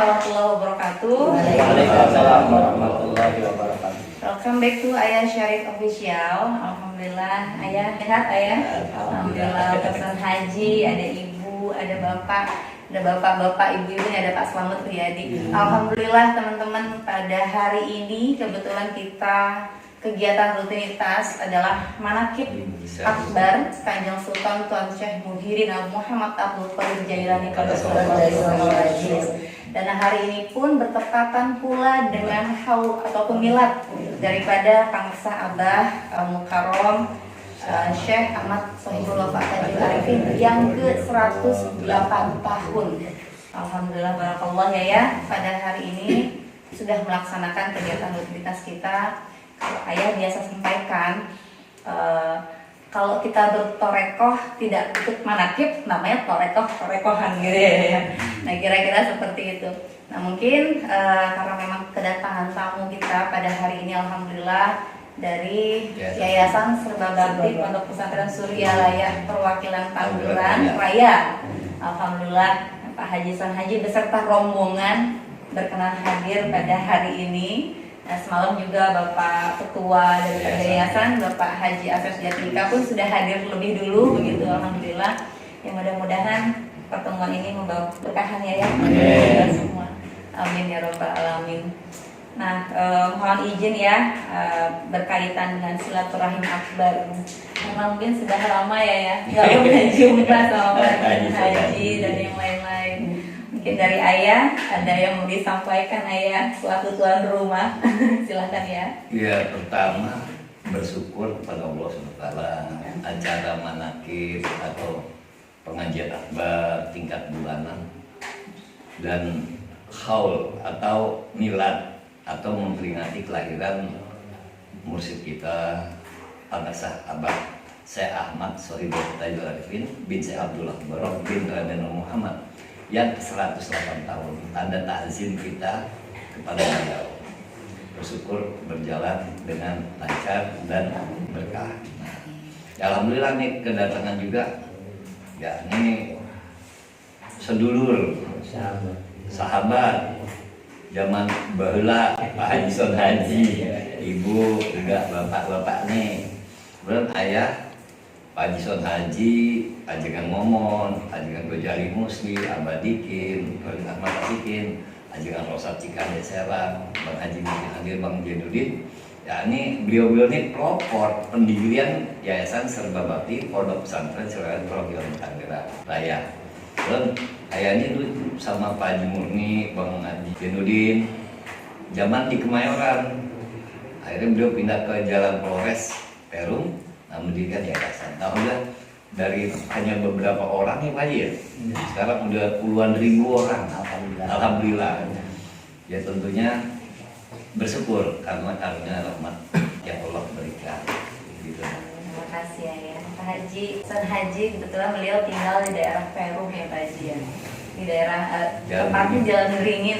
warahmatullahi wabarakatuh. Waalaikumsalam warahmatullahi wabarakatuh. Welcome back to Ayah Syarif Official. Alhamdulillah, Ayah sehat Ayah. Alhamdulillah, pesan haji, ada ibu, ada bapak, ada bapak-bapak, ibu-ibu, ada Pak Slamet Riyadi. Alhamdulillah teman-teman, pada hari ini kebetulan kita kegiatan rutinitas adalah manakib akbar Kanjeng Sultan Tuan Syekh Muhyiddin Abu Muhammad Abdul Qadir Jailani dan hari ini pun bertepatan pula dengan haul atau milad daripada Kangsa Abah Mukarrom Syekh Ahmad Sohibul Wafa Tajul Arifin yang ke-108 tahun. Alhamdulillah barakallah ya, pada hari ini sudah melaksanakan kegiatan rutinitas kita. Kalau Ayah biasa sampaikan, kalau kita bertorekoh tidak ikut manakib, namanya torekohan gitu ya. Nah kira-kira seperti itu. Nah mungkin karena memang kedatangan tamu kita pada hari ini, alhamdulillah dari Yayasan Serba Bakti Pondok Pesantren Suryalaya Perwakilan Tanggerang Raya. Alhamdulillah Pak Haji San Haji beserta rombongan berkenan hadir pada hari ini. Nah, semalam juga Bapak Ketua dari Yayasan, Bapak Haji Asep Jatilika pun sudah hadir lebih dulu begitu. Alhamdulillah. Ya mudah-mudahan pertemuan ini membawa berkahan ya semua. Amin ya rabbal alamin. Nah, mohon izin ya berkaitan dengan silaturahim akbar. Karena mungkin sudah lama ya nggak pernah jumpa sama Pak Haji dan yang lain-lain. Mungkin dari Ayah ada yang mau disampaikan Ayah selaku tuan rumah. Silahkan ya. Ya, pertama bersyukur kepada Allah SWT. Acara manakib atau pengajian akbar tingkat bulanan dan haul atau milad atau memperingati kelahiran mursyid kita Al-Qasah Abah Syekh Ahmad Sohibul Tajul Arifin bin Syekh Abdullah Barok bin Raden Muhammad yang 108 tahun. Tanda ta'zim kita kepada beliau. Bersyukur berjalan dengan lancar dan berkah. Nah, ya alhamdulillah nih kedatangan juga. Ya ini sedulur, sahabat zaman baheula Pak Haji Son Haji, ibu juga bapak-bapak nih. Kemudian ayah Pak Haji Son Haji, ajengan Momon, ajengan Gojali Musli, Abadikin, Ahmad Asikin, ajengan Rosat Cikande Serang, Bang Haji Hadir Bang Jenudin. Ya ini beliau-beliau ini pelopor pendirian Yayasan Serba Bakti Pondok Pesantren Suryalaya Perwakilan Tanggerang Raya. Dan ayah ini dulu sama Pak Haji Murni, Bang Haji Jenudin, zaman di Kemayoran. Akhirnya beliau pindah ke Jalan Polres Perum. Nah, mendirikan yayasan. Nah, udah dari hanya beberapa orang ya Pak ya. Sekarang udah puluhan ribu orang. Alhamdulillah. Ya tentunya bersyukur karena rahmat yang Allah berikan. Gitu. Terima kasih ya Pak Haji San Haji. Kebetulan beliau tinggal di daerah Perum ya Pak Haji ya. Di daerah tepatnya Jalan Beringin.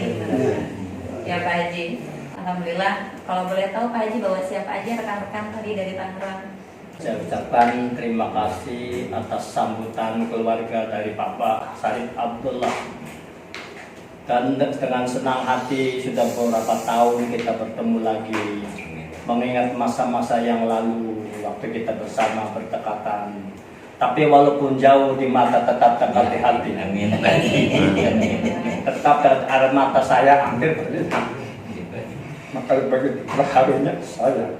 Ya Pak Haji. Alhamdulillah. Kalau boleh tahu Pak Haji bawa siapa aja rekan-rekan tadi dari Tangerang? Saya ucapkan terima kasih atas sambutan keluarga dari Bapak Syarif Abdullah. Dan dengan senang hati sudah beberapa tahun kita bertemu lagi, mengingat masa-masa yang lalu waktu kita bersama berdekatan. Tapi walaupun jauh di mata tetap dekat di hati. Amin. Tetap dari air mata saya hampir berlinang. Maka begitu terharunya saya.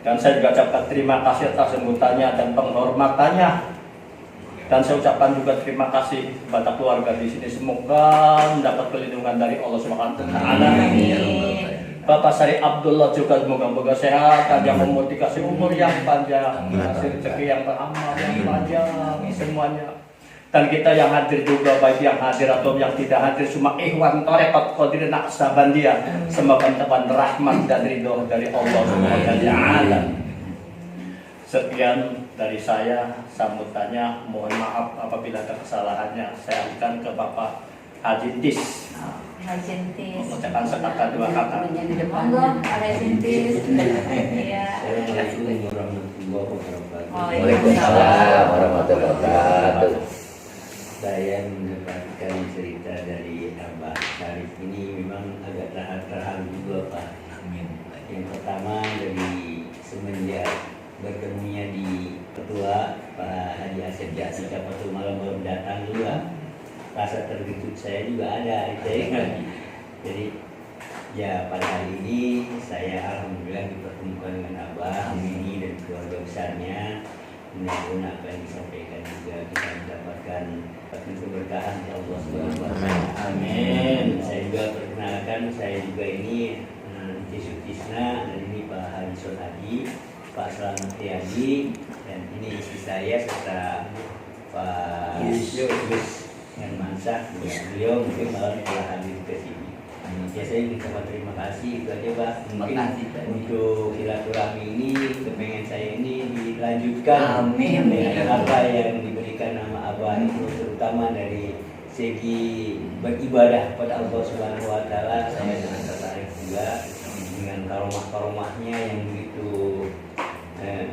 Dan saya juga ucapkan terima kasih atas sambutannya dan penghormatannya. Dan saya ucapkan juga terima kasih kepada keluarga di sini. Semoga mendapat perlindungan dari Allah Subhanahu wa taala. Bapak Syarif Abdullah juga semoga sehat, panjang umur, dikasih umur yang panjang, dikasih rezeki yang beramal yang panjang semuanya. Dan kita yang hadir juga, baik yang hadir atau yang tidak hadir, semua ikhwan Tarekat Qadir Naqsabandiyah, semoga mendapat rahmat dan ridho dari Allah Subhanahu wa taala. Sekian dari saya sambutannya, mohon maaf apabila ada kesalahannya. Saya alihkan ke Bapak Haji Tis. Haji Tis. Mengucapkan sekata dua kata. Monggo Haji Tis. Iya. Waalaikumsalam warahmatullahi wabarakatuh. Saya mendapatkan cerita dari Abah Syarif terjadi waktu malam-malam datang juga rasa terkejut saya juga ada gitu ya. Jadi ya pada hari ini saya alhamdulillah dipertemukan dengan Abah ini dan keluarga besarnya. Mudah-mudahan apa yang disampaikan juga bisa mendapatkan keberkahan dari Allah Subhanahu wa taala. Amin. Saya juga perkenalkan, saya juga ini Tisuk Tisna, dan ini Pak Haji Sonadi, Pak Selamat Riyadi, dan ini istri saya serta Pak Yus yang Mansah. Beliau mungkin malam telah hadir ke sini. Ya saya mengucapkan terima kasih itu aja Pak. Mungkin untuk silaturahmi ini kepengen saya ini dilanjutkan. Amin. Dengan apa yang diberikan nama Abah itu terutama dari segi beribadah pada Allah Subhanahu wa taala. Saya sangat tertarik juga dengan karomah-karomahnya yang begitu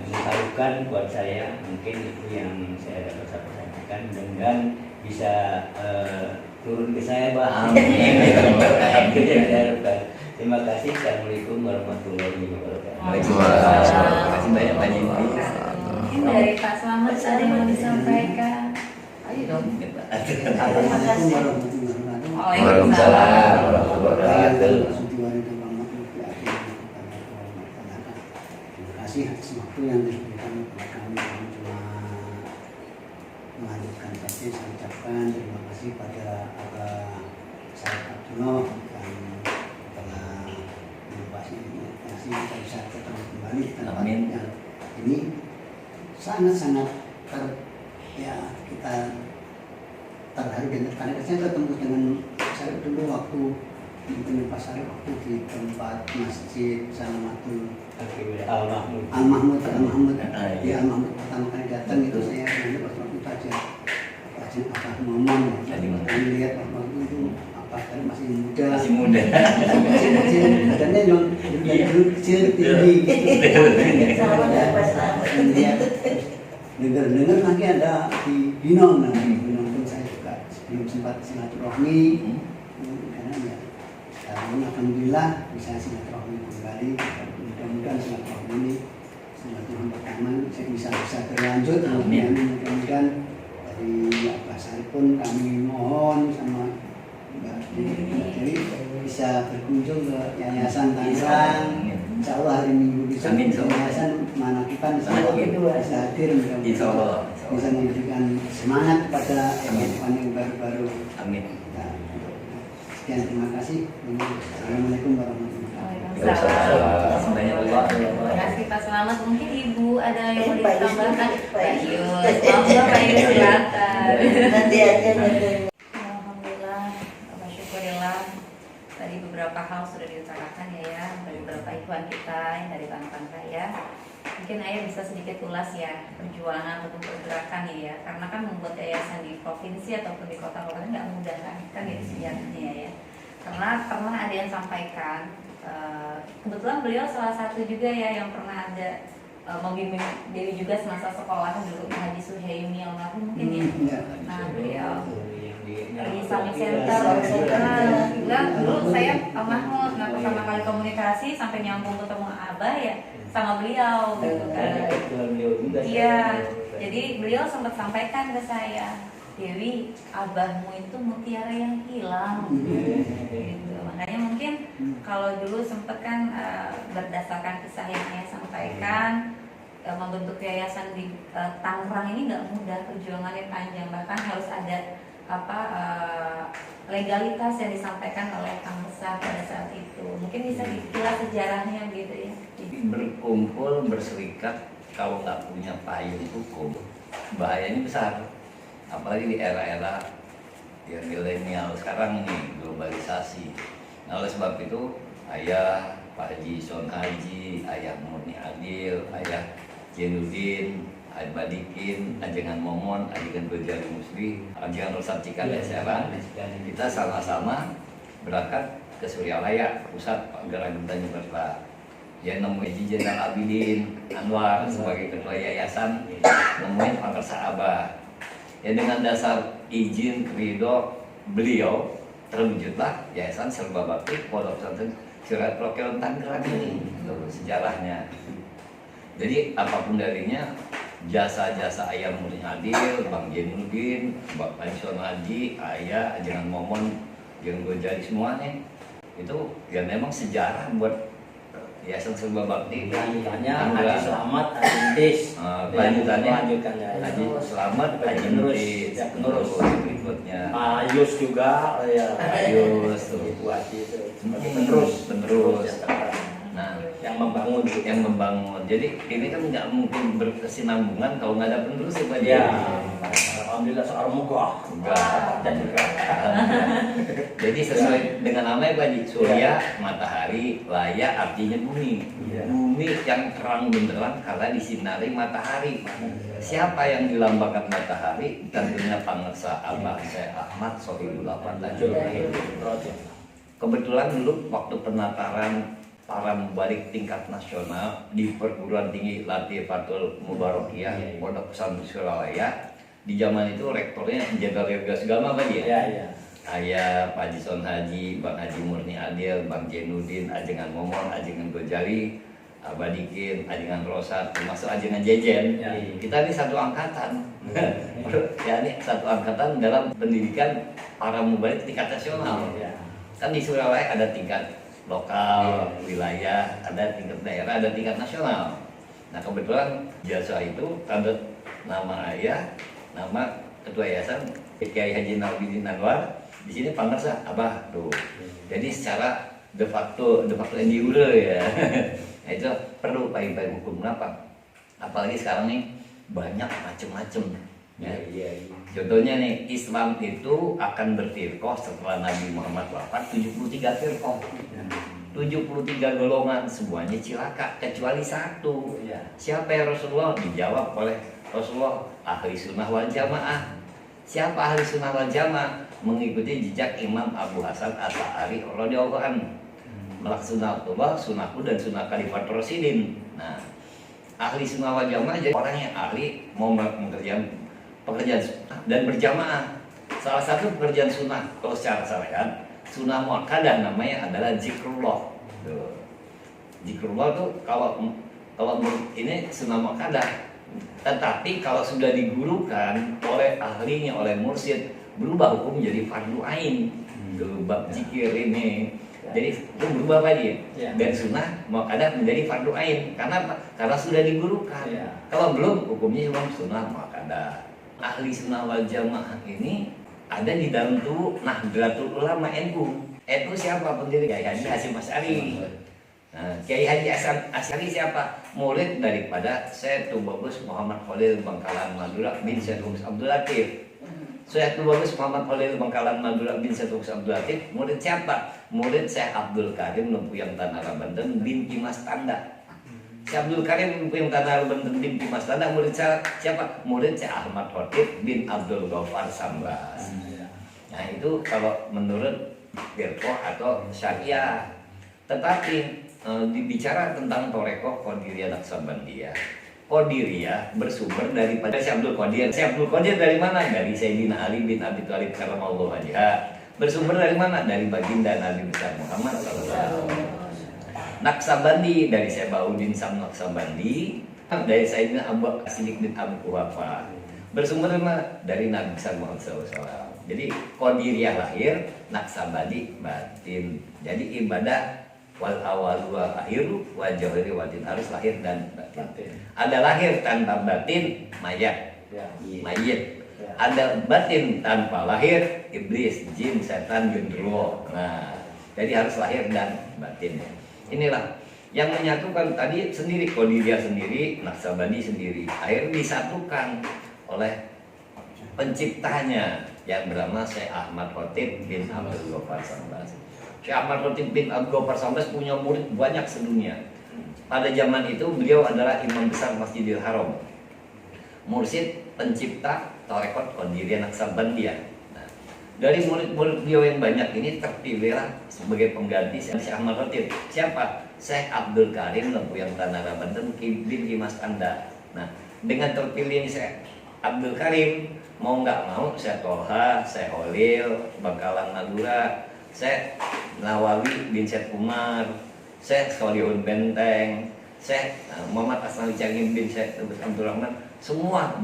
mengharukan buat saya. Mungkin itu yang saya dapat sampaikan, mudah-mudahan bisa turun ke saya Pak. Terima kasih. Assalamualaikum warahmatullahi wabarakatuh. Waalaikumsalam. Terima kasih banyak Pak Jimmy. Mungkin dari Pak Selamat ada yang mau disampaikan. Ayo dong kita. Terima kasih. Waalaikumsalam warahmatullahi wabarakatuh. Terima kasih atas waktu yang diberikan kepada kami cuma melanjutkan saja. Saya ucapkan terima kasih pada Abah Said Abdullah yang telah menguasai kasih kita bisa ketemu kembali di tempat yang ini sangat-sangat kita terharu dan tertarik. Saya ketemu dengan saya dulu waktu di pasar waktu di tempat masjid Salamatul Al-Mahmud ya Al-Mahmud pertama kali datang itu saya lihat waktu itu aja apa ngomong kami lihat waktu itu apa kan masih muda badannya memang kecil tinggi dengar lagi ada di Binong pun saya juga belum sempat silaturahmi karena ya sekarang alhamdulillah bisa silaturahmi kembali. Mudah-mudahan silaturahmi ini silaturahmi pertama bisa berlanjut. Mudah-mudahan dari Abah Syarif pun kami mohon sama Mbak jadi bisa berkunjung ke Yayasan Tangerang. Insya Allah hari Minggu bisa Yayasan Manakipan bisa hadir, mudah-mudahan bisa memberikan semangat kepada teman-teman yang baru-baru. Amin. Sekian, terima kasih. Assalamualaikum warahmatullahi wabarakatuh. Terima kasih Pak Selamat. Mungkin Ibu ada yang mau ditambahkan? Pak Yus, Pak Yus silakan. Nanti aja nanti. Alhamdulillah, syukurillah. Tadi beberapa hal sudah diutarakan ya dari beberapa ikhwan kita yang dari Bangkang Raya. Mungkin Ayah bisa sedikit ulas ya perjuangan ataupun pergerakan ya, karena kan membuat yayasan di provinsi ataupun di kota-kota nggak mudah kan ya sejarahnya ya. Karena pernah ada yang sampaikan, kebetulan beliau salah satu juga ya yang pernah ada membimbing diri juga semasa sekolah dulu, Haji Suhaimi almarhum mungkin ya. Nah beliau di Islamic Center, bilang dulu saya Mahmud, nah pertama kali komunikasi sampai nyambung ketemu Abah ya sama beliau gitu kan. Iya, jadi beliau sempat sampaikan ke saya, Dewi, abahmu itu mutiara yang hilang. Gitu. Makanya mungkin kalau dulu sempat kan berdasarkan kisah yang saya sampaikan, membentuk yayasan di Tangerang ini nggak mudah, perjuangannya panjang, bahkan harus ada legalitas yang disampaikan oleh Kang Besar pada saat itu. Mungkin bisa dikilas sejarahnya gitu ya. Berkumpul, berserikat, kalau nggak punya payung hukum, bahayanya besar. Apalagi di era-era yang milenial sekarang ini, globalisasi. Nah oleh sebab itu, ayah Pak Haji Son Haji, ayah Murni Adil, ayah Jenudin, Ayah Badikin, ajengan Momon, ajengan Gojali Musli, ajengan Rosat Cikande Serang, kita sama-sama berangkat ke Suryalaya, pusat Gerakan Tanjung ya nemu Haji Jenderal Abidin Anwar sebagai ketua yayasan, nemuin Pangersa Abah. Ya dengan dasar izin ridho beliau terwujudlah Yayasan Serba Bakti Pondok Pesantren Surat Rokel Tangerang ini, sejarahnya. Jadi apapun darinya jasa-jasa ayah Murni Adil, Bang Jenudin, Bang Panson Haji, ayah, Ajengan Momon, yang Gojari semuanya itu ya memang sejarah buat Yayasan Serba Bakti. Lanjutannya Haji Selamat, Haji Intis. Lanjutannya Lanjutannya Haji Selamat, Haji Penerus. Intis, Ya, penerus. berikutnya Ayus juga, ya. Ayus tuh. Ibu Haji itu sebagai penerus. Penerus. Ya, sekarang. Nah, yang membangun gitu. yang membangun. Jadi ini kan nggak mungkin berkesinambungan kalau nggak ada penerus ya Pak. Ya, alhamdulillah seorang mogah. Enggak. Dan juga Jadi sesuai dengan namanya Pak Haji, surya, matahari, laya artinya bumi. Iya. Bumi yang terang benderang karena disinari matahari. Siapa yang dilambangkan matahari? Tentunya Pangersa Abah Syekh Ahmad Sohibul Fatajul. Kebetulan dulu waktu penataran para mubarik tingkat nasional di perguruan tinggi Latifatul Mubarakiyah Pondok Pesantren Suralaya, di zaman itu rektornya Jenderal Yoga Sugama Pak ya. ya, ya. Ayah Pak Haji Son Haji, Bang Haji Murni Adil, Bang Jenudin, Ajengan Momon, Ajengan Gojari, Abadikin, Ajengan Rosat, termasuk Ajengan Jejen. Ya. Kita ini satu angkatan. Ya ini satu angkatan dalam pendidikan para mubarik tingkat nasional. Ya. Kan di Surabaya ada tingkat lokal, wilayah, ada tingkat daerah, ada tingkat nasional. Nah kebetulan jasa itu ada nama ayah, nama ketua yayasan Kiai Haji Nawaluddin Anwar. Di sini Pangersa Abah tuh. Jadi secara de facto endiure ya. Nah, itu perlu payung-payung hukum. Kenapa? Apalagi sekarang nih banyak macem-macem. Ya. Contohnya nih, Islam itu akan berfirqah setelah Nabi Muhammad wafat 73 firqah. 73 golongan, semuanya cilaka kecuali satu. Ya. Siapa ya Rasulullah? Dijawab oleh Rasulullah, ahli sunnah wal jamaah. Siapa ahli sunnah wal jamaah? Mengikuti jejak Imam Abu Hasan Asy'ari radhiyallahu anhu. Melaksanakan sunnahku dan sunnah Khalifat Rasyidin. Nah, ahli sunnah wal jamaah jadi orang yang ahli mau mengerjakan pekerjaan sunnah dan berjamaah. Salah satu pekerjaan sunnah kalau secara syariat, sunnah muakkadah namanya adalah zikrullah. Tuh. Zikrullah tuh kalau ini sunnah muakkadah. Tetapi kalau sudah digurukan oleh ahlinya, oleh mursyid, berubah hukum jadi fardu ain. Tuh, bab zikir ini. Jadi itu berubah apa dia? Ya. Dan sunnah muakkadah menjadi fardu ain. Karena apa? Karena sudah digurukan. Ya. Kalau belum, hukumnya cuma sunnah muakkadah. Ahli sunnah wal jamaah ini ada di dalam tubuh Nahdlatul Ulama NU. NU siapa pendiri? Kiai Haji Hasyim Asy'ari. Nah, Kiai Haji Asy'ari siapa? Murid daripada Syekh Tubagus Muhammad Khalil Bangkalan Madura bin Syekh Abdul Latif. Syekh Tubagus Muhammad Khalil Bangkalan Madura bin Syekh Abdul Latif, murid siapa? Murid Syekh Abdul Karim Lempuyang Tanara Banten bin Dimas Tanda. Syekh Abdul Karim Lempuyang Tanara Banten bin Dimas Tanda, murid siapa? Murid Syekh Ahmad Khotib bin Abdul Ghaffar Sambas. Nah itu kalau menurut firqah atau syariah. Tetapi dibicara tentang Torekoh Qadiriyah Naqsabandiyah. Qadiriyah bersumber daripada Syekh Abdul Qadir. Syekh Abdul Qadir dari mana? Dari Sayyidina Ali bin Abi Thalib karramallahu wajhah. Bersumber dari mana? Dari baginda Nabi besar Muhammad sallallahu. Naqsabandi dari Syekh Baudin Sam Naqsabandi, dari Sayyidina Abu Siddiq bin Abu Quhafa. Bersumber dari mana? Dari Nabi besar Muhammad sallallahu. Jadi Qadiriyah lahir, Naqsabandi batin. Jadi ibadah wal awal wa akhiru wa jawhari watin harus lahir dan batin. Ada lahir tanpa batin, mayat. Ya. Mayit. Ya. Ada batin tanpa lahir, iblis, jin, setan, gendruwo. Nah, jadi harus lahir dan batin. Inilah yang menyatukan tadi sendiri, Qadiriyah sendiri, Naqsabandi sendiri. Akhirnya disatukan oleh penciptanya yang bernama Syekh Ahmad Khotib bin Abdul Ghaffar Sambas. Syekh Ahmad Khotib bin Abdul Ghaffar Sambas punya murid banyak sedunia. Pada zaman itu beliau adalah imam besar Masjidil Haram, mursyid pencipta Tarekat Qadiriyah Naqsabandiyah. Nah, dari murid-murid beliau yang banyak ini terpilihlah sebagai pengganti Syekh Ahmad Khotib. Siapa? Syekh Abdul Karim Lempuyang Tanara Banten bin Dimas Tanda. Nah, dengan terpilih Syekh Abdul Karim, mau nggak mau Syekh Tolha, Syekh Holil, Bangkalan Madura, Syekh Nawawi bin Syekh Umar, Syekh Solihun Benteng, Syekh Muhammad Asnawi Cangin bin Syekh Abdul Rahman, semua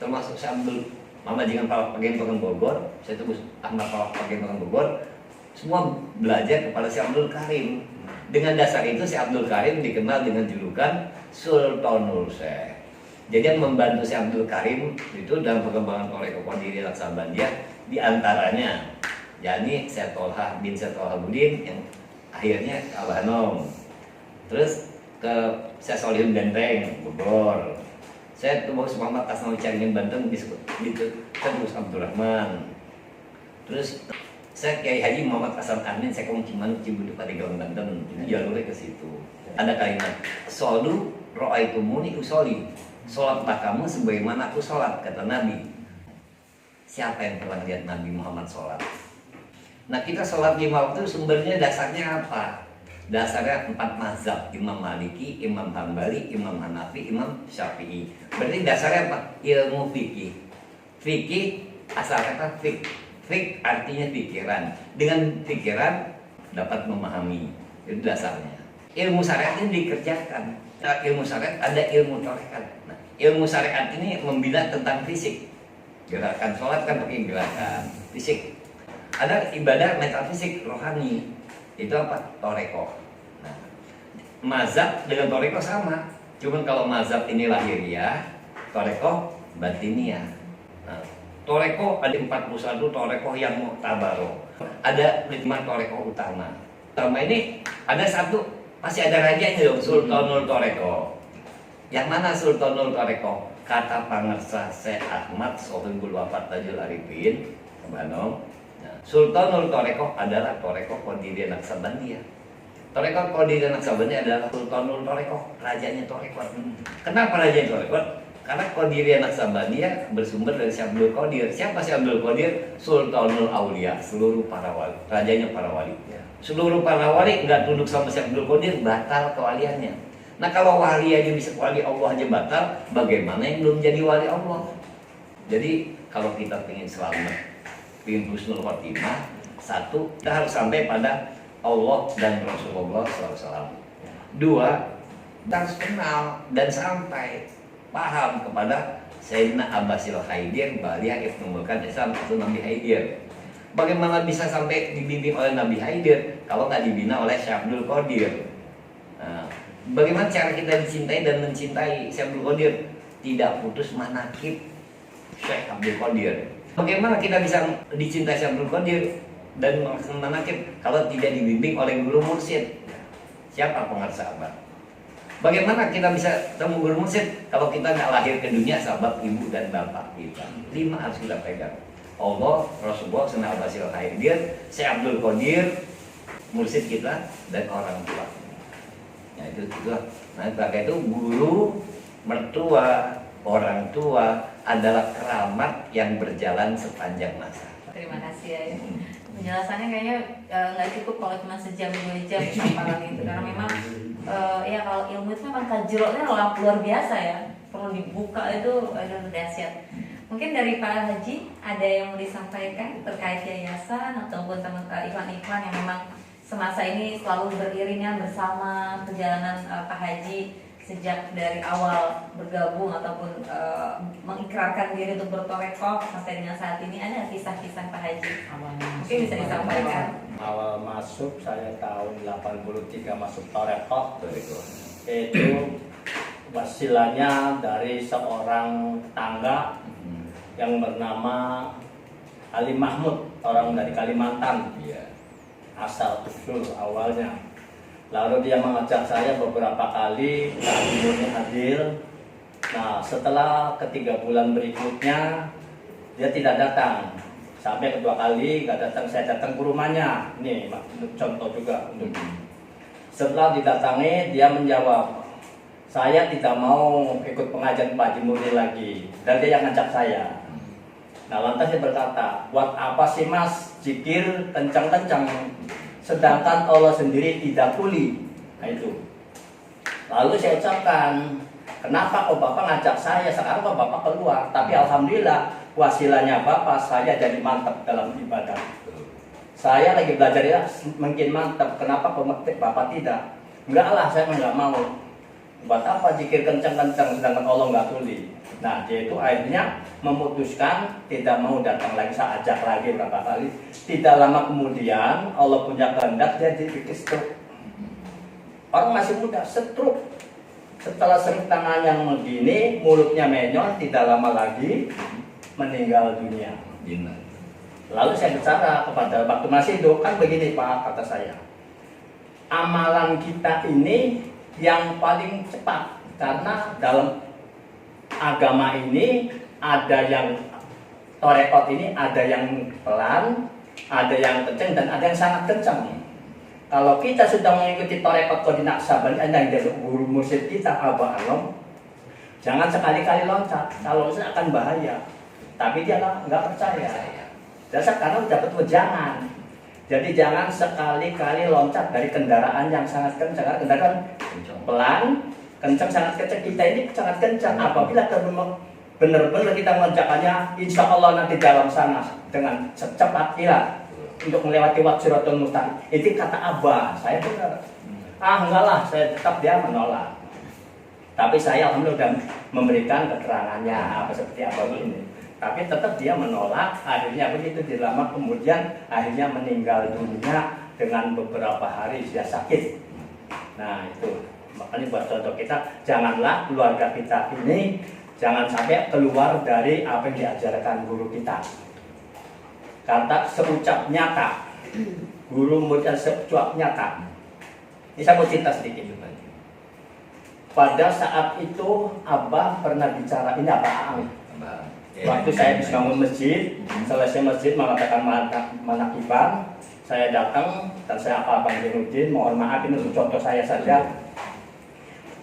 termasuk saya Abdul Majikan Palak Pagembangan Bogor, saya tunggu Ahmad Palak Pagembangan Bogor, semua belajar kepada si Abdul Karim. Dengan dasar itu si Abdul Karim dikenal dengan julukan Sultanul Syekh. Jadi yang membantu si Abdul Karim itu dalam pengembangan Thoreko Qadiriyah Naksabandia di antaranya yakni Syekh Tolha bin Syekh Tolha Budin yang akhirnya Abah Nom. Terus ke Syekh Solihin Benteng Bogor. Saya tuh Bos Muhammad Kasnawi Caringin Banten di Terus Abdurrahman. Terus saya Kiai Haji Muhammad Hasan Amin, saya kaum Cimanuk Cibuduk Patigawan Banten, jalurnya ke situ. Ada kalimat, "Sholu ra'aitumuni usolli." Sholatlah kamu sebagaimana aku sholat, kata Nabi. Siapa yang pernah lihat Nabi Muhammad sholat? Nah, kita sholat 5 waktu sumbernya dasarnya apa? Dasarnya 4 mazhab, Imam Maliki, Imam Hambali, Imam Hanafi, Imam Syafi'i. Berarti dasarnya apa? Ilmu fikih. Fikih asal kata fik. Fik artinya pikiran. Dengan pikiran dapat memahami. Itu dasarnya. Ilmu syariat ini dikerjakan. Nah, ilmu syariat ada ilmu tarekat. Nah, ilmu syariat ini membina tentang fisik. Gerakan sholat kan pakai gerakan fisik. Ada ibadah metafisik rohani. Itu apa? Thoreko. Nah, mazhab dengan thoreko sama. Cuman kalau mazhab ini lahiriah, thoreko batiniah. Nah, Thoreko ada 41 Thoreko yang mu'tabaro. Ada 5 Thoreko utama. Utama ini ada satu, masih ada rajanya dong, Sultanul Thoreko. Yang mana Sultanul Thoreko? Kata pangersa Syekh Ahmad Sohibul Wafat Tajul Arifin, Banong. Nah, Sultanul Thoreko adalah Thoreko Qadiriyah Naksabandia. Thoreko Qadiriyah Naksabandia adalah Sultanul Thoreko, rajanya Thoreko. Kenapa rajanya Thoreko? Karena Qadiriyah Naksabandia bersumber dari Syekh Abdul Qadir. Siapa Syekh Abdul Qadir? Sultanul Aulia, seluruh para wali, rajanya para wali. Seluruh para wali nggak tunduk sama Syekh Abdul Qadir, batal kewaliannya. Nah, kalau wali aja bisa wali Allah aja batal, bagaimana yang belum jadi wali Allah? Jadi kalau kita ingin selamat, ingin husnul khotimah, satu, kita harus sampai pada Allah dan Rasulullah SAW. Dua, kita harus kenal dan sampai paham kepada Sayyidina Abbasil Haidir, Baliyah Ibnu Mulkan Islam atau Nabi Haidir. Bagaimana bisa sampai dibimbing oleh Nabi Haidir kalau nggak dibina oleh Syekh Abdul Qadir? Nah, bagaimana cara kita dicintai dan mencintai Syekh Abdul Qadir? Tidak putus manakib Syekh Abdul Qadir. Bagaimana kita bisa dicintai Syekh Abdul Qadir dan manakib kalau tidak dibimbing oleh guru mursyid? Siapa pengarsa abad? Bagaimana kita bisa temu guru mursyid kalau kita nggak lahir ke dunia sebab ibu dan bapak kita? 5 harus kita pegang. Allah, Rasulullah, Sunnah Abbasil Haidir, Syekh Abdul Qadir, mursyid kita, dan orang tua. Nah itu. Nah maka itu guru, mertua, orang tua adalah keramat yang berjalan sepanjang masa. Terima kasih ya. Penjelasannya kayaknya nggak cukup kalau cuma sejam 2 jam hafalan itu, karena memang ya kalau ilmu itu memang tajrotnya luar biasa ya, perlu dibuka itu dahsyat. Mungkin dari Pak Haji ada yang mau disampaikan terkait yayasan ataupun teman iklan-iklan yang memang semasa ini selalu beriringan bersama perjalanan Pak Haji sejak dari awal bergabung ataupun mengikrarkan diri untuk bertorekoh sampai dengan saat ini. Ada kisah-kisah Pak Haji mungkin bisa disampaikan. Awal masuk saya tahun 83 masuk torekoh, itu wasilanya dari seorang tetangga yang bernama Ali Mahmud, orang dari Kalimantan, asal usul awalnya. Lalu dia mengajak saya beberapa kali, kami hadir. Nah, setelah ketiga bulan berikutnya dia tidak datang. Sampai kedua kali nggak datang, saya datang ke rumahnya. Ini contoh juga. Setelah didatangi, dia menjawab, saya tidak mau ikut pengajian Pak Haji Murni lagi. Dan dia yang ngajak saya. Nah, lantas dia berkata, buat apa sih mas zikir kencang-kencang, sedangkan Allah sendiri tidak tuli. Nah itu. Lalu saya ucapkan, kenapa kok Bapak ngajak saya, sekarang kok Bapak keluar. Tapi alhamdulillah wasilanya Bapak, saya jadi mantap dalam ibadah. Saya lagi belajar ya, mungkin mantap, kenapa kok Bapak tidak? Enggak lah, saya enggak mau. Buat apa zikir kencang-kencang sedangkan Allah nggak tuli? Nah, dia itu akhirnya memutuskan tidak mau datang lagi. Saya ajak lagi berapa kali. Tidak lama kemudian Allah punya kehendak dia dikit stroke. Orang masih muda, stroke. Setelah sering tangan yang begini, mulutnya menyon, tidak lama lagi meninggal dunia. Lalu saya bicara kepada waktu masih hidup, kan begini Pak, kata saya. Amalan kita ini yang paling cepat, karena dalam agama ini ada yang torekot ini, ada yang pelan, ada yang kencang, dan ada yang sangat kencang. Kalau kita sudah mengikuti torekot koordinat saban, yang dari guru mursyid kita Abah Anom, jangan sekali-kali loncat, kalau itu akan bahaya. Tapi dia nggak percaya. Dasar karena dapat wejangan. Jadi jangan sekali-kali loncat dari kendaraan yang sangat kencang. Karena kendaraan pelan, kencang, sangat kencang. Kita ini sangat kencang. Apabila benar-benar kita mengerjakannya, insya Allah nanti dalam sana dengan secepat kilat untuk melewati Siratal Mustaqim. Itu kata Abah, saya benar. Enggak lah, saya tetap dia menolak. Tapi saya alhamdulillah sudah memberikan keterangannya apa seperti apa ini. Tapi tetap dia menolak. Akhirnya begitu lama kemudian akhirnya meninggal dunia dengan beberapa hari dia sakit. Nah itu makanya buat contoh kita, janganlah keluarga kita ini jangan sampai keluar dari apa yang diajarkan guru kita. Kata seucap nyata, guru murid seucap nyata. Ini saya mau cerita sedikit. Pada saat itu Abah pernah bicara, ini Abah Ang. Waktu saya habis bangun masjid, selesai masjid mengatakan manakiban, saya datang dan saya Abang Zainuddin, mohon maaf ini untuk contoh saya saja.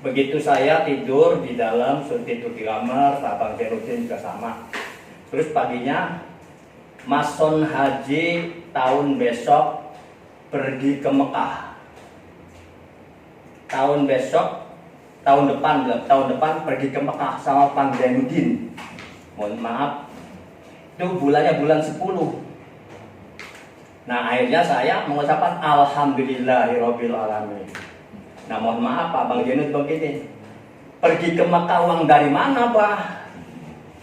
Begitu saya tidur di dalam, suruh tidur di kamar, Abang Zainuddin juga sama. Terus paginya Mason haji tahun besok pergi ke Mekah. Tahun depan pergi ke Mekah sama Bang Zainuddin. Mohon maaf, itu bulannya bulan 10. Nah akhirnya saya mengucapkan Alhamdulillahirabbil alamin. Nah mohon maaf Pak Bang Zainuddin begini, pergi ke Mekah uang dari mana Pak?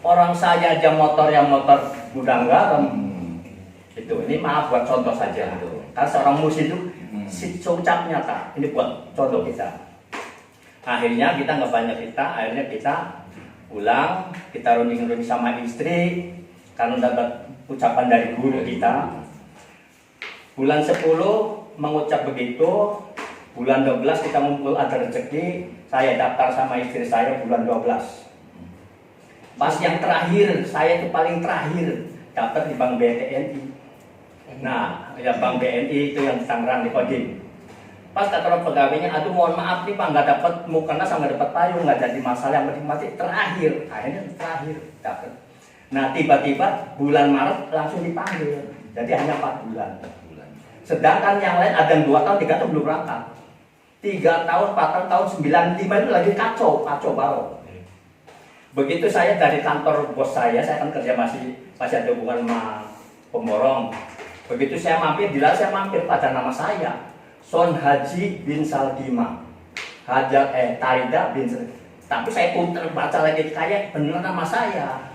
Orang saya aja motor gudang garam. Itu ini maaf buat contoh saja. Karena seorang musyid itu ucap nyata. Ini buat contoh kita. Akhirnya kita nggak banyak cerita. Akhirnya kita pulang, kita runding sama istri karena dapat ucapan dari guru kita. Bulan 10 mengucap begitu. Bulan 12 kita ngumpul ada rezeki. Saya daftar sama istri saya bulan 12. Pas yang terakhir, saya itu paling terakhir daftar di Bank BNI. Nah, ya Bank BNI itu yang di Tangerang di Kodim. Pas kata orang pegawainya, aduh mohon maaf nih Pak, nggak dapat mukena sama nggak dapat payung, nggak jadi masalah, yang penting mati terakhir. Akhirnya terakhir dapat. Nah tiba-tiba bulan Maret langsung dipanggil, jadi hanya 4 bulan. Sedangkan yang lain ada yang 2 tahun, 3 tahun belum berangkat. 3 tahun, 4 tahun, 9, 5 itu lagi kacau baru. Begitu saya dari kantor bos saya kan kerja masih ada hubungan sama pemborong. Begitu saya mampir, saya mampir pada nama saya, Son Haji bin Saldima, Taida bin Saldima. Tapi saya putar baca lagi kayak bener nama saya.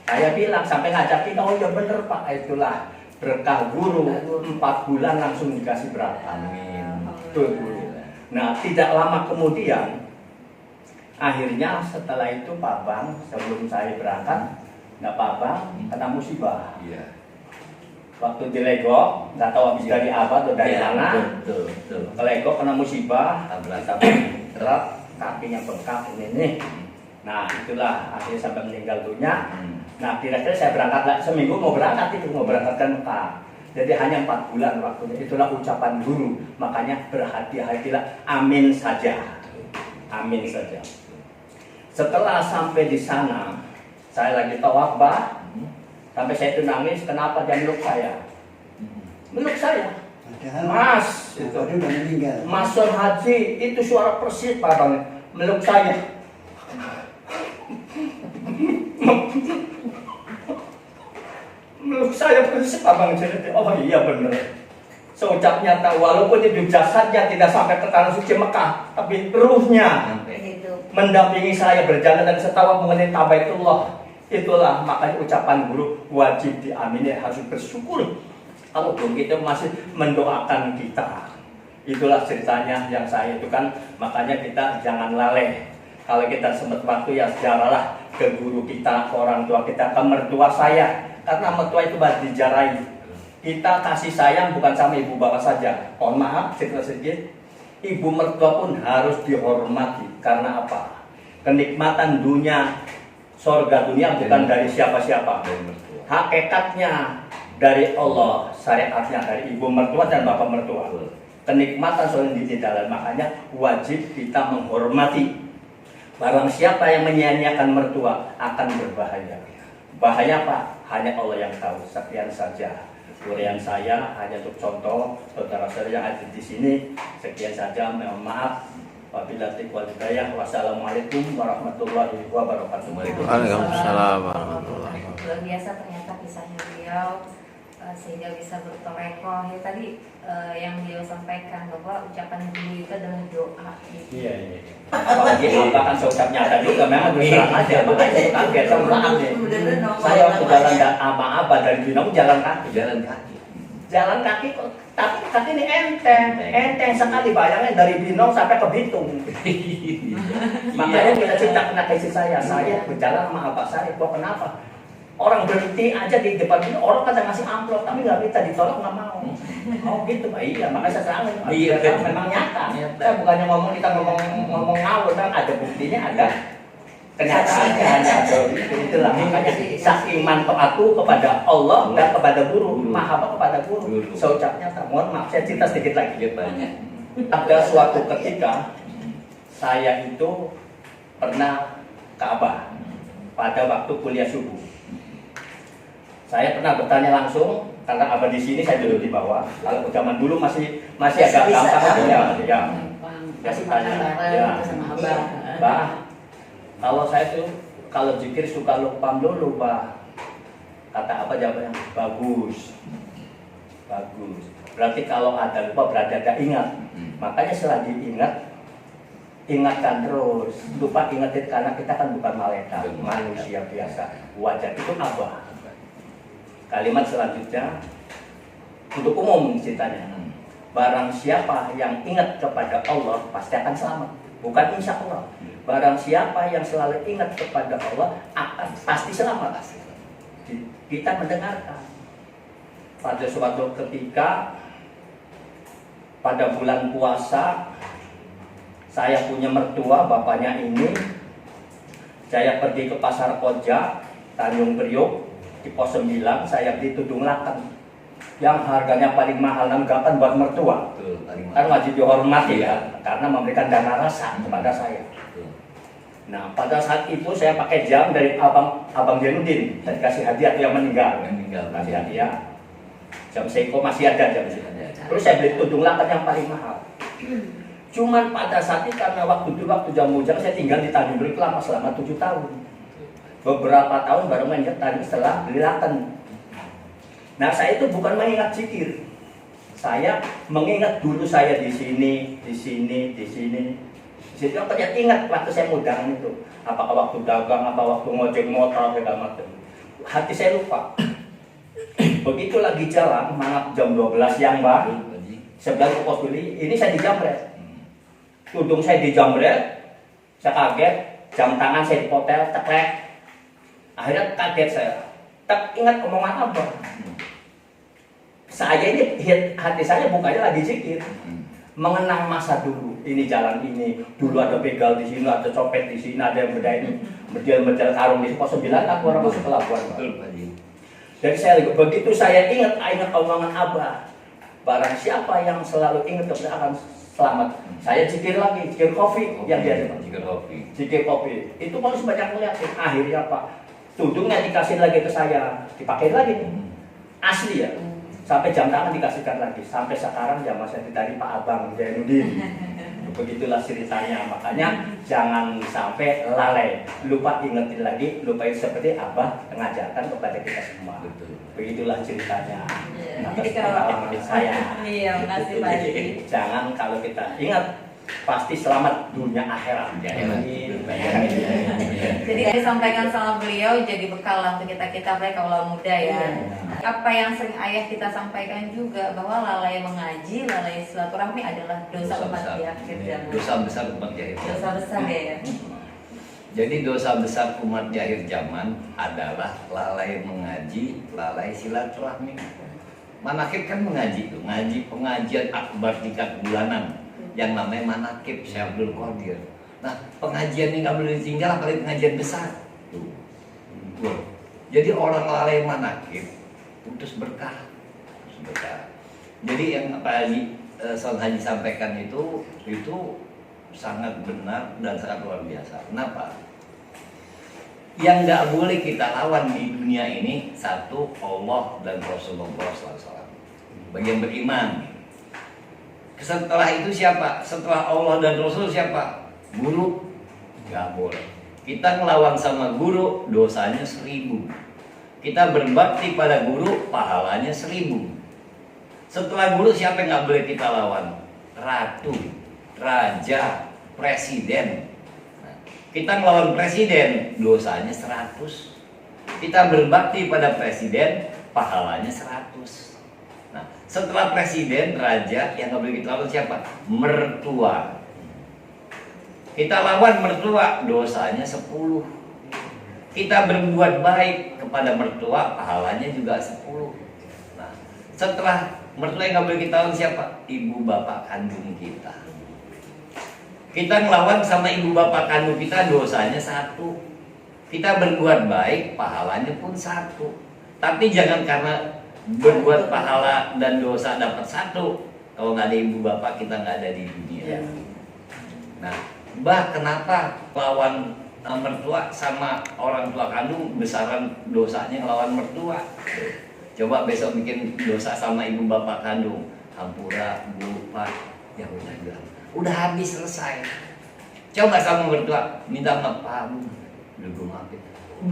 Saya bilang sampai ngajakin, oh ya bener Pak, itulah berkah guru. 4 bulan langsung dikasih berapa? Amin. Tuh guru. Nah tidak lama kemudian. Akhirnya setelah itu Pak Bang, sebelum saya berangkat, nggak Pak Bang, kena musibah. Iya. Waktu di Lego, nggak tahu habis dari apa atau dari mana. Betul. Lego kena musibah, tabrak, kakinya bengkak ini. Nah itulah akhirnya sampai meninggal dunia. Nah kira-kira saya berangkat seminggu mau berangkatkan Mekah. Jadi hanya 4 bulan waktunya. Itulah ucapan guru. Makanya berhati-hatilah. Amin saja. Amin saja. Setelah sampai di sana, saya lagi tawaf Bah, sampai saya itu nangis. Kenapa dia meluk saya? Meluk saya. Mas, itu udah meninggal. Mas Son Haji, itu suara persis Pak Bang, meluk saya. Meluk saya persis Pak Bang. Oh iya bener. Seucap nyata, walaupun itu jasadnya tidak sampai ke tanah suci Mekah, tapi ruhnya mendampingi saya berjalan dan setawa mengenai tabaitullah. Itulah makanya ucapan guru wajib diamini, harus bersyukur. Kalau belum kita masih mendoakan kita. Itulah ceritanya yang saya itu kan, makanya kita jangan lalai. Kalau kita sempat waktu ya sejarahlah ke guru kita, ke orang tua kita, ke mertua saya. Karena mertua itu harus dijarai. Kita kasih sayang bukan sama ibu bapak saja. Mohon maaf cerita sedikit. Ibu mertua pun harus dihormati. Karena apa? Kenikmatan dunia, sorga dunia bukan dari siapa-siapa. Hakikatnya dari Allah, syariatnya dari ibu mertua dan bapak mertua. Kenikmatan soal di dalam, makanya wajib kita menghormati. Barang siapa yang menyia-nyiakan mertua akan berbahaya. Bahaya apa? Hanya Allah yang tahu. Sekian saja uraian saya, hanya untuk contoh saudara saudara yang ada di sini. Sekian saja, mohon maaf. Wabillahi taufiq wal hidayah. Wassalamualaikum warahmatullahi wabarakatuh. Waalaikumsalam warahmatullahi wabarakatuh. Luar biasa ternyata kisahnya beliau, sehingga bisa bertorekoh. Ya tadi yang beliau sampaikan bahwa ucapan beliau itu adalah doa. Iya. Apalagi apa kan seucap nyata juga, memang berserang aja. Makanya saya kaget sama nih. Saya waktu jalan sama abah dari Binong jalan kaki. Jalan kaki kok, tapi kaki ini enteng sekali, bayangin dari Binong sampai ke Bitung. Makanya kita cerita kena kasih saya berjalan sama abah saya, kok kenapa? Orang berhenti aja di depan ini, orang kata ngasih amplop, tapi nggak minta ditolak, nggak mau. Oh gitu, Pak. Iya, makanya saya serangin. Iya, memang nyata. Saya bukannya kita ngomong ngawur, kan ada buktinya, ada kenyataannya. Itulah makanya saking manfaatu kepada Allah dan kepada guru, mahabbah kepada guru. Seucapnya, mohon maaf, saya cerita sedikit lagi. Ada suatu ketika saya itu pernah ke Abah pada waktu kuliah subuh. Saya pernah bertanya langsung, karena abah di sini, saya duduk di bawah. Kalau zaman dulu masih agak gampang ya. Kasih tanya, ya. Bah, kalau saya tuh kalau zikir suka lupa dulu, Bah. Kata apa jawabannya? Bagus. Berarti kalau ada lupa berarti ada ingat. Makanya setelah diingat, ingatkan terus. Lupa ingetin karena kita kan bukan malaikat, manusia biasa. Wajar itu Abah. Kalimat selanjutnya untuk umum ceritanya. Barang siapa yang ingat kepada Allah pasti akan selamat. Bukan insya Allah. Barang siapa yang selalu ingat kepada Allah akan pasti selamat. Kita mendengarkan. Pada suatu ketika pada bulan puasa, saya punya mertua, bapaknya ini, saya pergi ke pasar Koja, Tanjung Priok, di pos 9, saya beli tudung lakan yang harganya paling mahal dan gapan buat mertua. Kan wajib dihormati ya, karena memberikan dana rasa kepada saya. Nah, pada saat itu saya pakai jam dari abang Janudin, saya kasih hadiah yang meninggal. Kasih hadiah. Jam Seiko masih ada jam. Terus saya beli tudung lakan yang paling mahal. Cuman pada saat itu karena waktu jam bujang saya tinggal di Tanjung Priok lama selama 7 tahun. Beberapa tahun baru mengingat tadi setelah beli lakan. Nah, saya itu bukan mengingat zikir. Saya mengingat dulu saya di sini. Situ aku ingat waktu saya muda itu. Apakah waktu dagang, apa waktu ngojek motor, segala macam. Hati saya lupa. Begitu lagi jalan, mangap jam 12 siang, Bang. Sebelah pos beli, ini saya dijamret. Tudung saya dijamret. Saya kaget, jam tangan saya dipotel, teklek. Akhirnya kaget saya. Tak ingat omongan apa? Saya ini hati saya bukannya lagi zikir. Mengenang masa dulu. Ini jalan ini. Dulu ada begal di sini, ada copet di sini, ada yang berdial karung di pos 9. Aku orang masuk pelabuhan. Jadi saya begitu saya ingat omongan Abah. Barang siapa yang selalu ingat akan selamat. Saya zikir lagi, zikir kopi yang biasa. Zikir kopi. Itu harus banyak ngeliatin. Akhirnya Pak, tudungnya dikasih lagi ke saya, dipakai lagi nih, asli ya, sampai jam tangan dikasihkan lagi, sampai sekarang ya masih dari Pak Abang Janudin. Begitulah ceritanya, makanya jangan sampai lalai, lupa ingetin lagi, lupain seperti Abah mengajarkan kepada kita semua. Begitulah ceritanya. Nah, pengalaman saya. Iya, makasih Pak. Jangan kalau kita ingat pasti selamat dunia akhirat. Ya, Amin. Jadi disampaikan sama beliau jadi bekal lah untuk kita baik kalau muda ya. Apa yang sering ayah kita sampaikan juga bahwa lalai mengaji, lalai silaturahmi adalah dosa umat di akhir zaman. Dosa besar umat di akhir Dosa zaman. besar ya. Jadi dosa besar umat di akhir zaman adalah lalai mengaji, lalai silaturahmi. Manakib kan mengaji tuh, ngaji pengajian akbar tingkat bulanan yang namanya manakib Syekh Abdul Qadir. Nah, pengajian ini nggak boleh ditinggal, apalagi pengajian besar. Tuh. Tuh. Jadi orang lalai manakib putus berkah. Putus berkah. Jadi yang Pak Haji Son Haji sampaikan itu sangat benar dan sangat luar biasa. Kenapa? Yang nggak boleh kita lawan di dunia ini satu Allah dan Rasulullah SAW. Bagi yang beriman. Setelah itu siapa? Setelah Allah dan Rasul siapa? Guru? Nggak boleh. Kita ngelawan sama guru, dosanya 1000. Kita berbakti pada guru, pahalanya 1000. Setelah guru siapa yang nggak boleh kita lawan? Ratu, raja, presiden. Nah, kita ngelawan presiden, dosanya 100. Kita berbakti pada presiden, pahalanya 100. Nah, setelah presiden, raja, yang nggak boleh kita lawan siapa? Mertua. Kita lawan mertua, dosanya 10. Kita berbuat baik kepada mertua, pahalanya juga 10. Nah, setelah mertua yang nggak boleh kita lawan siapa? Ibu bapak kandung kita. Kita ngelawan sama ibu bapak kandung kita, dosanya 1. Kita berbuat baik, pahalanya pun 1. Tapi jangan karena berbuat pahala dan dosa dapat 1, kalau nggak ada ibu bapak kita nggak ada di dunia. Nah, kenapa lawan mertua sama orang tua kandung besaran dosanya ngelawan mertua? Coba besok bikin dosa sama ibu bapak kandung, hampura, bu, pak, ya udah bilang, udah habis selesai. Coba sama mertua, minta maaf, Pak, Bu, udah gue maafin.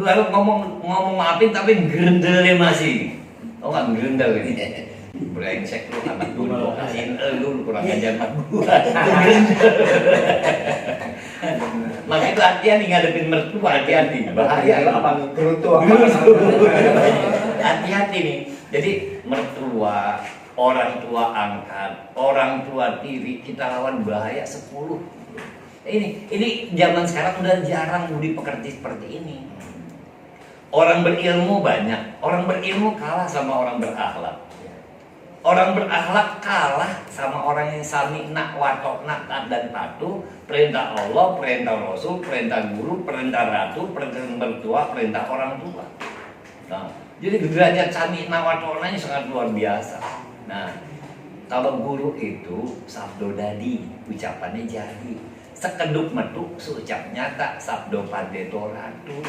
Baru ngomong maafin tapi gerendelnya masih. Oh nggak gerendel ini, brengsek lu anak dulu, kasihin lu kurang ajar sama gua. Maka itu hati-hati ngadepin mertua, hati-hati, bahaya. Hati-hati nih. Jadi mertua, orang tua angkat, orang tua tiri, kita lawan bahaya 10. Ini zaman sekarang udah jarang budi pekerti seperti ini. Orang berilmu banyak, orang berilmu kalah sama orang berakhlak. Orang berakhlak kalah sama orang yang sami'na wa ta'na, taat dan patuh, perintah Allah, perintah Rasul, perintah guru, perintah ratu, perintah mertua, perintah orang tua. Nah, jadi derajat sami'na wa ta'na-nya sangat luar biasa. Nah, kalau guru itu sabdo dadi, ucapannya jadi. Sekeduk metu, seucap nyata, sabdo padeto ratu.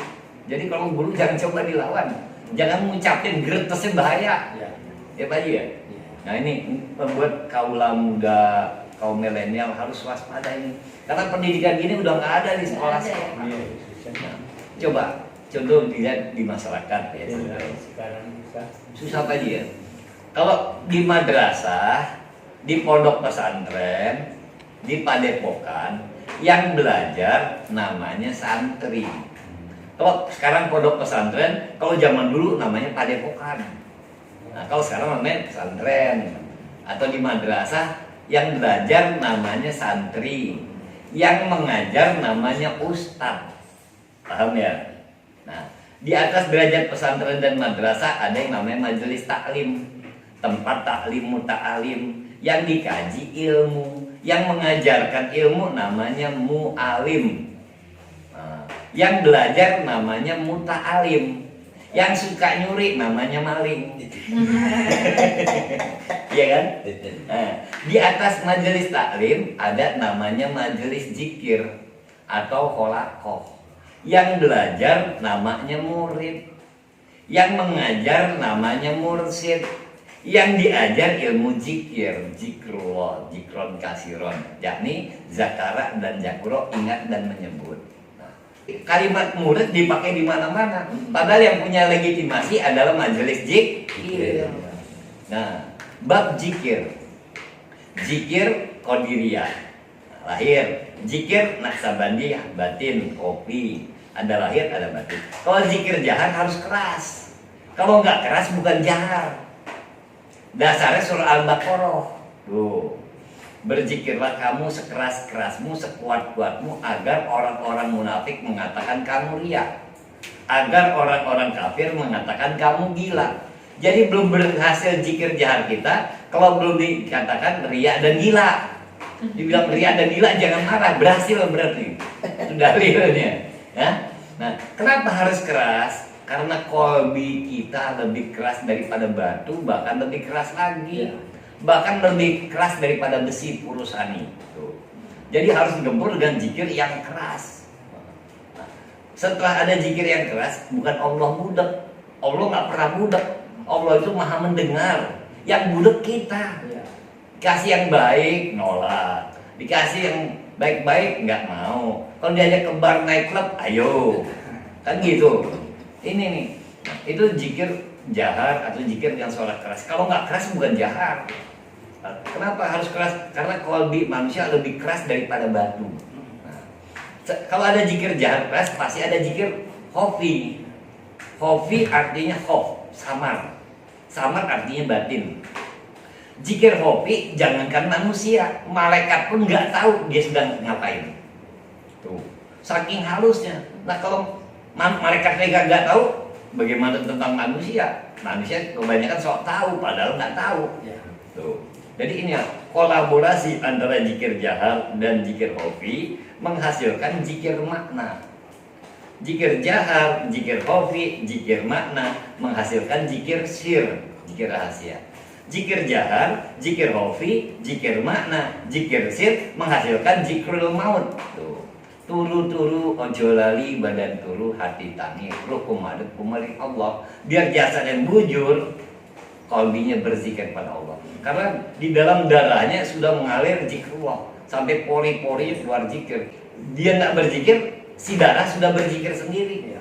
Jadi kalau guru jangan coba dilawan, jangan ngucapin gretesnya bahaya. Ya Pak Haji ya. Nah ini membuat kaula muda, kaum milenial harus waspada ini. Karena pendidikan gini udah nggak ada di sekolah. Nah, coba contoh dilihat di masyarakat ya. Susah Pak Haji ya. Kalau di madrasah, di pondok pesantren, di padepokan, yang belajar namanya santri. Kalau sekarang pondok pesantren, kalau zaman dulu namanya padepokan. Nah, kalau sekarang namanya pesantren. Atau di madrasah, yang belajar namanya santri. Yang mengajar namanya ustadz. Paham ya? Nah, di atas derajat pesantren dan madrasah ada yang namanya majelis taklim. Tempat taklim muta'alim. Yang dikaji ilmu. Yang mengajarkan ilmu namanya mu'alim. Yang belajar namanya muta'alim, yang suka nyuri namanya maling. Iya kan? Nah, di atas majelis taklim ada namanya majelis zikir atau holakoh. Yang belajar namanya murid, yang mengajar namanya mursyid, yang diajar ilmu zikir, zikrullah, zikron kasiron, yakni zakara dan zakuro, ingat dan menyebut. Kalimat murid dipakai di mana-mana. Padahal yang punya legitimasi adalah majelis zikir. Nah, bab zikir, zikir qadiriyah. lahir. Zikir Naksabandiyah batin, kopi. Ada lahir, ada batin. Kalau zikir jahar harus keras. Kalau nggak keras bukan jahar. Dasarnya surah Al-Baqarah. Tuh. Berzikirlah kamu sekeras-kerasmu, sekuat-kuatmu agar orang-orang munafik mengatakan kamu riya. Agar orang-orang kafir mengatakan kamu gila. Jadi belum berhasil zikir jahar kita kalau belum dikatakan riya dan gila. Dibilang riya dan gila jangan marah, berhasil berarti. Itu dalilnya. Ya? Nah, kenapa harus keras? Karena kolbi kita lebih keras daripada batu, bahkan lebih keras lagi. Bahkan lebih keras daripada besi purusani. Tuh. Jadi harus digempur dengan zikir yang keras. Nah, setelah ada zikir yang keras, bukan Allah budak. Allah nggak pernah budak. Allah itu maha mendengar. Yang budak kita. Kasih yang baik, nolak. Dikasih yang baik-baik, nggak mau. Kalau diajak ke bar naik klub, ayo. Kan gitu. Ini nih, itu zikir jahar atau zikir yang suara keras. Kalau nggak keras bukan jahar. Kenapa harus keras? Karena kolbi manusia lebih keras daripada batu. Nah, kalau ada zikir jahar keras, pasti ada zikir khofi. Khofi artinya khof, samar. Samar artinya batin. Zikir khofi jangankan manusia, malaikat pun nggak tahu dia sedang ngapain. Tuh, saking halusnya. Nah kalau malaikat mereka nggak tahu, bagaimana tentang manusia? Manusia kebanyakan sok tahu, padahal nggak tahu. Tuh. Jadi ini ya, kolaborasi antara zikir jahar dan zikir khofi menghasilkan zikir makna. Zikir jahar, zikir khofi, zikir makna menghasilkan zikir sir, zikir rahasia. Zikir jahar, zikir khofi, zikir makna, zikir sir menghasilkan zikrul maut. Tuh. Turu-turu ojo lali badan turu hati tangi ruh kumadut kumari Allah. Biar jasadnya bujur, qalbinya berzikir pada Allah. Karena di dalam darahnya sudah mengalir zikrullah sampai pori-pori keluar zikir. Dia nggak berzikir, si darah sudah berzikir sendiri.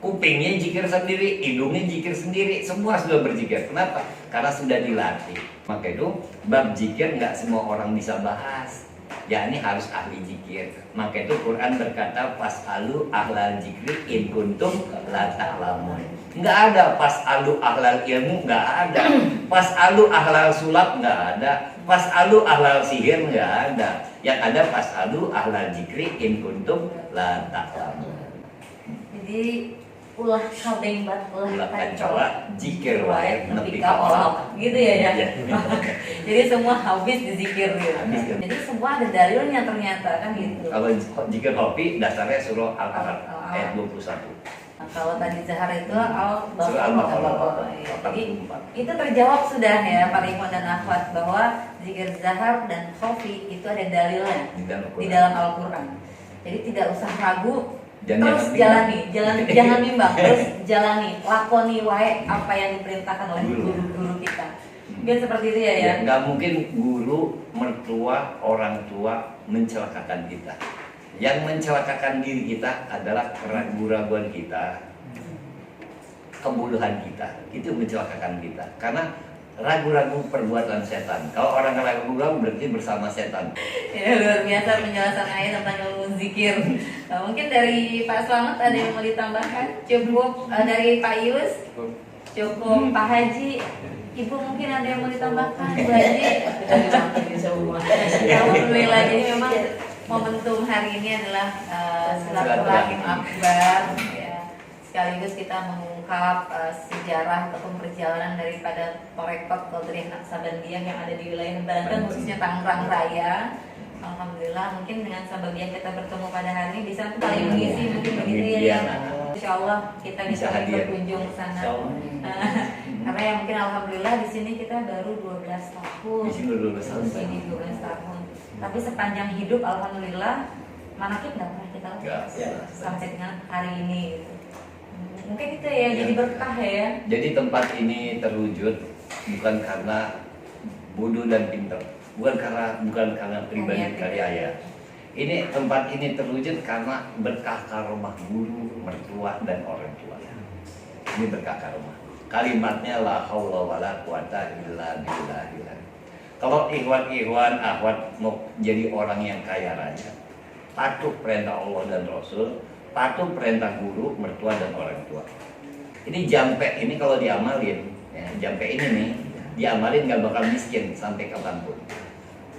Kupingnya zikir sendiri, hidungnya zikir sendiri, semua sudah berzikir. Kenapa? Karena sudah dilatih. Maka itu bab zikir nggak semua orang bisa bahas. Ya ini harus ahli zikir. Maka itu Quran berkata fasalu ahlal zikri in kuntum la ta'lamun. Nggak ada fasalu ahlal ilmu, nggak ada. Fasalu ahlal sulap, nggak ada. Fasalu ahlal sihir, nggak ada. Yang ada fasalu ahlal zikri in kuntum la ta'lamun. Jadi ulah kabeng bat ulah kancola zikir wae nepi ka olok gitu ya. Jadi semua habis dizikir gitu. Habis, ya. Jadi semua ada dalilnya ternyata kan gitu. Kalau zikir khofi dasarnya surah Al-Araf ayat 21. Nah, kalau tadi Zahar itu Surah Al-Baqarah. Jadi itu terjawab sudah ya Pak Rimon dan Akhwat bahwa zikir Zahar dan khofi itu ada dalilnya di dalam Al-Quran. Jadi tidak usah ragu. Terus jalani, jangan bimbang, terus jalani, lakoni wae apa yang diperintahkan oleh guru-guru kita. Mungkin seperti itu ya. Nggak mungkin guru, mertua, orang tua mencelakakan kita. Yang mencelakakan diri kita adalah keraguan kita, kebodohan kita. Itu mencelakakan kita. Karena ragu-ragu perbuatan setan. Kalau orang ragu-ragu berarti bersama setan. Ya luar biasa penjelasan ayat tentang ilmu zikir. Nah, mungkin dari Pak Slamet ada yang mau ditambahkan? Cukup dari Pak Yus? Cukup Pak Haji? Ibu mungkin ada yang mau ditambahkan? Bu Haji? Alhamdulillah, jadi memang momentum hari ini adalah silaturahim akbar. Ya. Sekaligus kita mengungkap sejarah ataupun perjalanan daripada Torekot Qadiriyah Naksabandiyah yang ada di wilayah Banten, khususnya Tangerang Raya. Alhamdulillah, mungkin dengan sebab yang kita bertemu pada hari ini bisa kembali mengisi mungkin begitu ya. Insya Allah kita bisa berkunjung ke sana. Karena yang mungkin alhamdulillah di sini kita baru 12 tahun. Di sini 12 tahun. Tapi sepanjang hidup alhamdulillah manakib nggak pernah kita lakukan sampai dengan hari ini. Gitu. Mungkin itu ya, jadi berkah ya. Jadi tempat ini terwujud bukan karena bodoh dan pintar, bukan karena pribadi karya. Ini tempat ini terwujud karena berkah karomah guru, mertua dan orang tua. Ini berkah karomah. Kalimatnya la haula wala quwata illa billah. Kalau ikhwan akhwat mau jadi orang yang kaya raya, patuh perintah Allah dan Rasul, patuh perintah guru, mertua dan orang tua. Ini jampe ini kalau diamalin, ya, jampe ini nih diamalin nggak bakal miskin sampai kapanpun.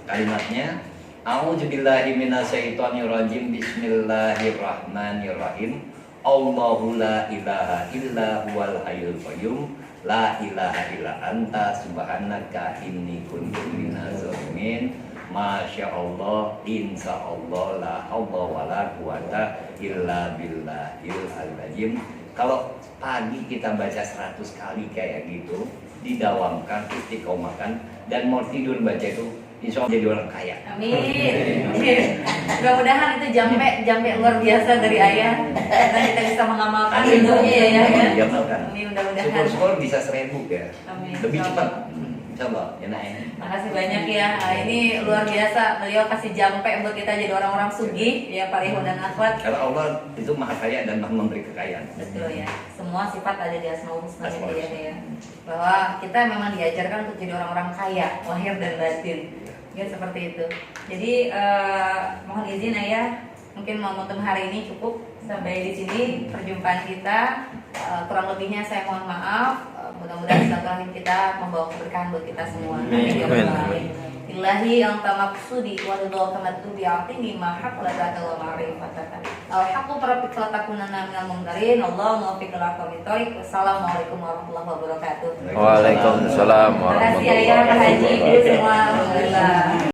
Kalimatnya, A'udzubillahi minasyaitonirrajim, Bismillahirrahmanirrahim. Allahu la ilaha illa huwal hayyul qayyum, la ilaha illa anta subhanaka inni kuntu minaz zalimin. Masya Allah, insya Allah, la haula wala quwata illa billahil azim. Kalau pagi kita baca 100 kali kayak gitu, didawamkan, istiqomahkan, dan mau tidur baca itu, insya Allah jadi orang kaya. Amin. Mudah-mudahan itu jampe luar biasa dari ayah. Dan kita bisa mengamalkan ilmunya ya. Diamalkan. Amin, mudah-mudahan. Syukur-syukur bisa 1000 ya. Amin. Lebih Insya cepat. Allah. Insya Allah, ya naik. Makasih banyak ya. Nah, ini luar biasa. Beliau kasih jampe buat kita jadi orang-orang sugih ya, para ikhwan dan akhwat. Karena Allah itu maha kaya dan maha memberi kekayaan. Betul ya. Semua sifat ada di Asmaul Husna Asmaul ya, Husna. ya. Bahwa kita memang diajarkan untuk jadi orang-orang kaya, lahir dan batin. Ya seperti itu. Jadi mohon izin ayah, mungkin momentum hari ini cukup sampai di sini perjumpaan kita. Kurang lebihnya saya mohon maaf. Mudah-mudahan silaturahim kita membawa keberkahan buat kita semua. Amin. Ya Rabbal Alamin. Ilahi anta maqsudi wa ridha tamattu bi a'tini ma haqqata wa ma'rifataka. Al-haqqu rabbika la takunanna minal mumtarin. Allahumma waffiq lana min thariq. Wassalamualaikum warahmatullahi wabarakatuh. Waalaikumsalam Terima kasih ayah, Pak Haji, ibu semua.